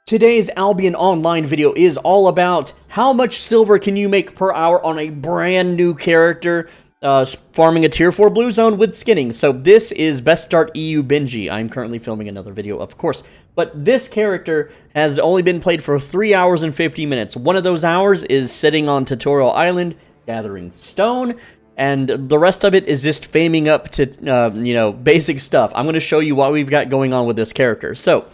Today's Albion Online video is all about how much silver can you make per hour on a brand new character farming a tier 4 blue zone with skinning. So this is Best Start EU Benji. I'm currently filming another video, of course. But this character has only been played for 3 hours and 50 minutes. One of those hours is sitting on Tutorial Island, gathering stone, and the rest of it is just faming up to, basic stuff. I'm going to show you what we've got going on with this character. So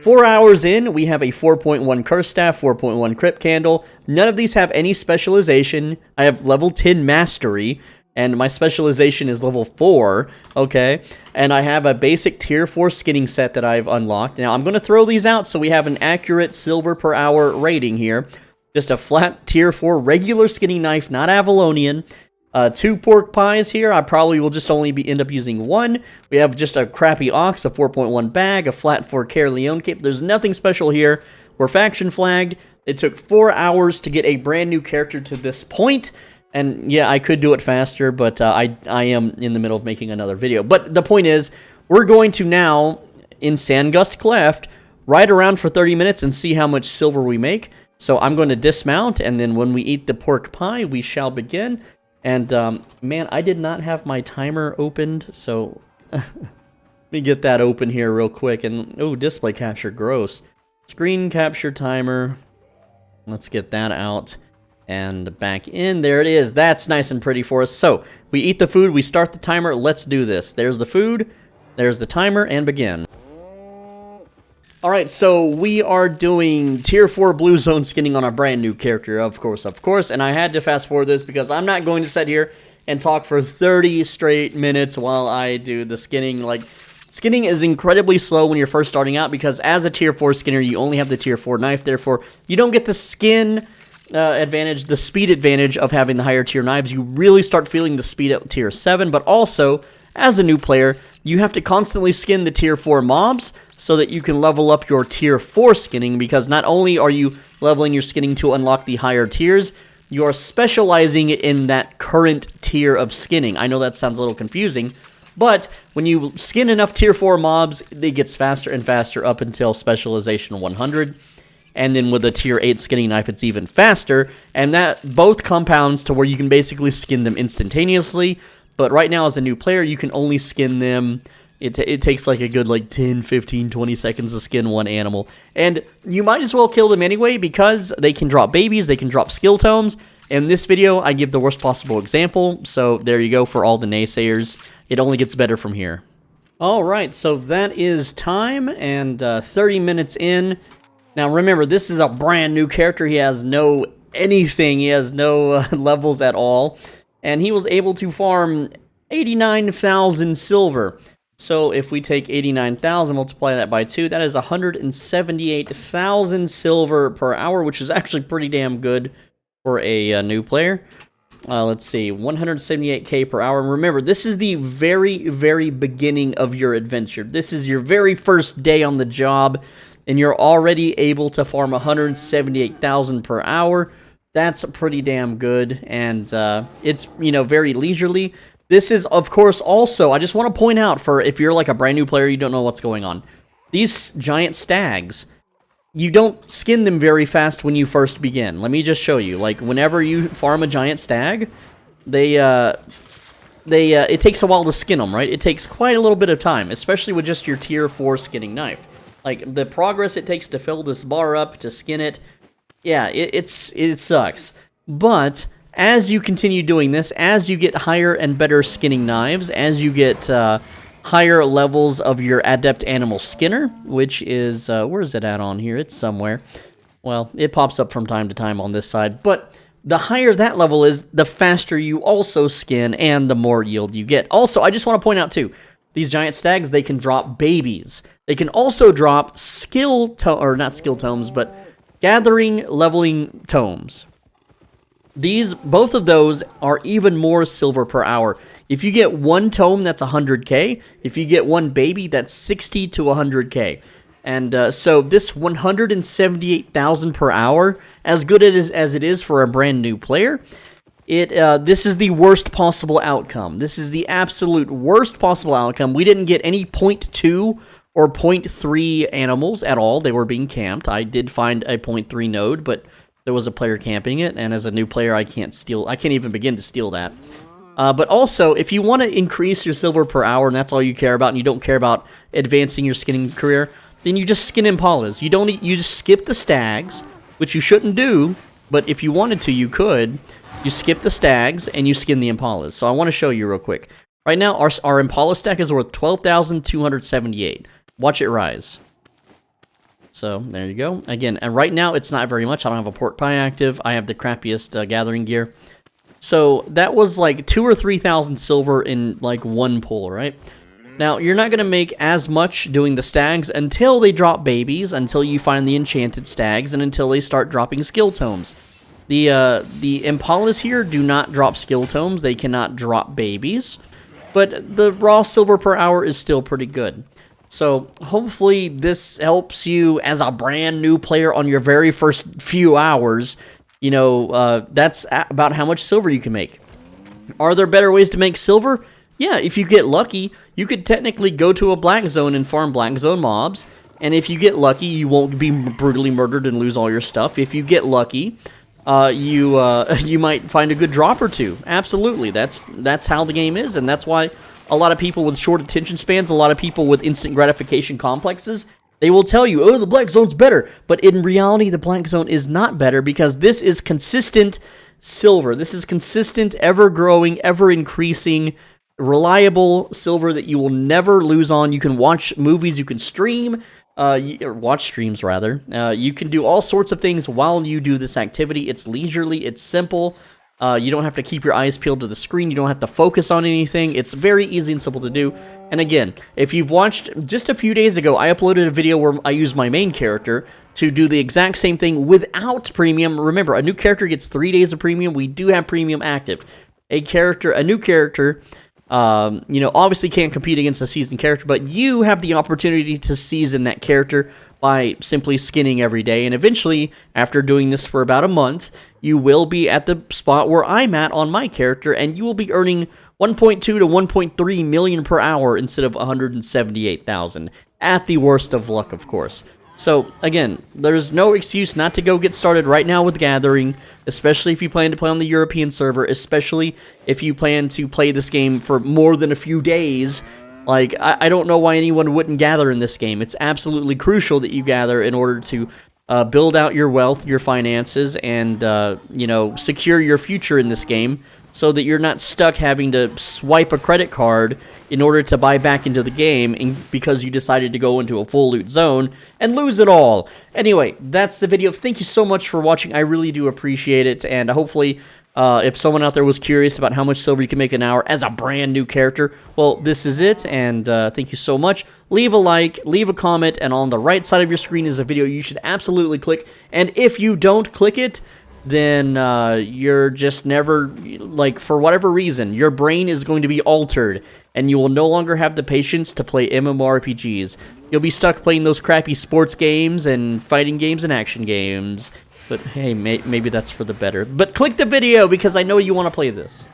4 hours in, we have a 4.1 Curse Staff, 4.1 Crypt Candle. None of these have any specialization. I have level 10 Mastery, and my specialization is level 4, okay? And I have a basic tier 4 skinning set that I've unlocked. Now, I'm going to throw these out so we have an accurate silver per hour rating here. Just a flat tier 4 regular skinning knife, not Avalonian. 2 pork pies here. I probably will just only end up using 1. We have just a crappy ox, a 4.1 bag, a flat 4 Care Leone cape. There's nothing special here. We're faction flagged. It took 4 hours to get a brand new character to this point. And yeah, I could do it faster, but I am in the middle of making another video. But the point is, we're going to now, in Sandgust Cleft, ride around for 30 minutes and see how much silver we make. So I'm going to dismount, and then when we eat the pork pie, we shall begin. And, man, I did not have my timer opened, so let me get that open here real quick. And, oh, display capture, gross. Screen capture timer. Let's get that out and back in. There it is. That's nice and pretty for us. So, we eat the food, we start the timer. Let's do this. There's the food, there's the timer, and begin. Alright, so we are doing tier 4 blue zone skinning on a brand new character, of course, and I had to fast forward this because I'm not going to sit here and talk for 30 straight minutes while I do the skinning. Like, skinning is incredibly slow when you're first starting out because as a tier 4 skinner, you only have the tier 4 knife, therefore you don't get the skin advantage, the speed advantage of having the higher tier knives. You really start feeling the speed at tier 7, but also, as a new player, you have to constantly skin the tier 4 mobs so that you can level up your tier 4 skinning, because not only are you leveling your skinning to unlock the higher tiers, you are specializing in that current tier of skinning. I know that sounds a little confusing, but when you skin enough tier 4 mobs, it gets faster and faster up until specialization 100. And then with a tier 8 skinning knife, it's even faster, and that both compounds to where you can basically skin them instantaneously. But right now, as a new player, you can only skin them. It takes like a good 10, 15, 20 seconds to skin one animal. And you might as well kill them anyway because they can drop babies, they can drop skill tomes. In this video, I give the worst possible example. So there you go for all the naysayers. It only gets better from here. Alright, so that is time, and 30 minutes in. Now remember, this is a brand new character. He has no anything. He has no levels at all. And he was able to farm 89,000 silver. So if we take 89,000, multiply that by 2, that is 178,000 silver per hour, which is actually pretty damn good for a new player. Let's see, 178k per hour. And remember, this is the very, very beginning of your adventure. This is your very first day on the job, and you're already able to farm 178,000 per hour. That's pretty damn good, and it's, very leisurely. This is, of course, also, I just want to point out, for if you're like a brand new player, you don't know what's going on. These giant stags, you don't skin them very fast when you first begin. Let me just show you. Like, whenever you farm a giant stag, it takes a while to skin them, right? It takes quite a little bit of time, especially with just your tier 4 skinning knife. Like, the progress it takes to fill this bar up, to skin it, yeah, it sucks. But as you continue doing this, as you get higher and better skinning knives, as you get higher levels of your Adept Animal Skinner, which is, where is it at on here? It's somewhere. Well, it pops up from time to time on this side, but the higher that level is, the faster you also skin and the more yield you get. Also, I just want to point out too, these giant stags, they can drop babies. They can also drop not skill tomes, but gathering, leveling tomes. Both of those are even more silver per hour. If you get one tome, that's 100k. If you get one baby, that's 60 to 100k. And so this 178,000 per hour, as good as it is for a brand new player, this is the worst possible outcome. This is the absolute worst possible outcome. We didn't get any 0.2 or 0.3 animals at all. They were being camped. I did find a 0.3 node, but there was a player camping it, and as a new player, I can't even begin to steal that. But also, if you want to increase your silver per hour, and that's all you care about, and you don't care about advancing your skinning career, then you just skin impalas. You just skip the stags, which you shouldn't do, but if you wanted to, you could. You skip the stags, and you skin the impalas. So I want to show you real quick. Right now, our impala stack is worth 12,278. Watch it rise. So, there you go. Again, and right now, it's not very much. I don't have a pork pie active. I have the crappiest gathering gear. So, that was like 2,000 or 3,000 silver in like one pull, right? Now, you're not going to make as much doing the stags until they drop babies, until you find the enchanted stags, and until they start dropping skill tomes. The impalas here do not drop skill tomes. They cannot drop babies. But the raw silver per hour is still pretty good. So, hopefully this helps you as a brand new player on your very first few hours. You know, that's about how much silver you can make. Are there better ways to make silver? Yeah, if you get lucky, you could technically go to a black zone and farm black zone mobs. And if you get lucky, you won't be brutally murdered and lose all your stuff. If you get lucky, you might find a good drop or two. Absolutely, that's how the game is, and that's why a lot of people with short attention spans, a lot of people with instant gratification complexes, they will tell you, oh, the black zone's better. But in reality, the black zone is not better because this is consistent silver. This is consistent, ever-growing, ever-increasing, reliable silver that you will never lose on. You can watch movies, you can stream, or watch streams, rather. You can do all sorts of things while you do this activity. It's leisurely, it's simple. You don't have to keep your eyes peeled to the screen. You don't have to focus on anything. It's very easy and simple to do. And again, if you've watched, just a few days ago, I uploaded a video where I used my main character to do the exact same thing without premium. Remember, a new character gets 3 days of premium. We do have premium active. A new character, you know, obviously can't compete against a seasoned character, but you have the opportunity to season that character by simply skinning every day. And eventually, after doing this for about a month, you will be at the spot where I'm at on my character, and you will be earning 1.2 to 1.3 million per hour instead of 178,000. At the worst of luck, of course. So, again, there's no excuse not to go get started right now with Gathering, especially if you plan to play on the European server, especially if you plan to play this game for more than a few days. Like, I don't know why anyone wouldn't gather in this game. It's absolutely crucial that you gather in order to build out your wealth, your finances, and, you know, secure your future in this game so that you're not stuck having to swipe a credit card in order to buy back into the game because you decided to go into a full loot zone and lose it all. Anyway, that's the video. Thank you so much for watching. I really do appreciate it, and hopefully if someone out there was curious about how much silver you can make an hour as a brand new character, well, this is it, and thank you so much. Leave a like, leave a comment, and on the right side of your screen is a video you should absolutely click, and if you don't click it, then you're just never, like, for whatever reason, your brain is going to be altered, and you will no longer have the patience to play MMORPGs. You'll be stuck playing those crappy sports games and fighting games and action games. But hey, maybe that's for the better. But click the video because I know you want to play this.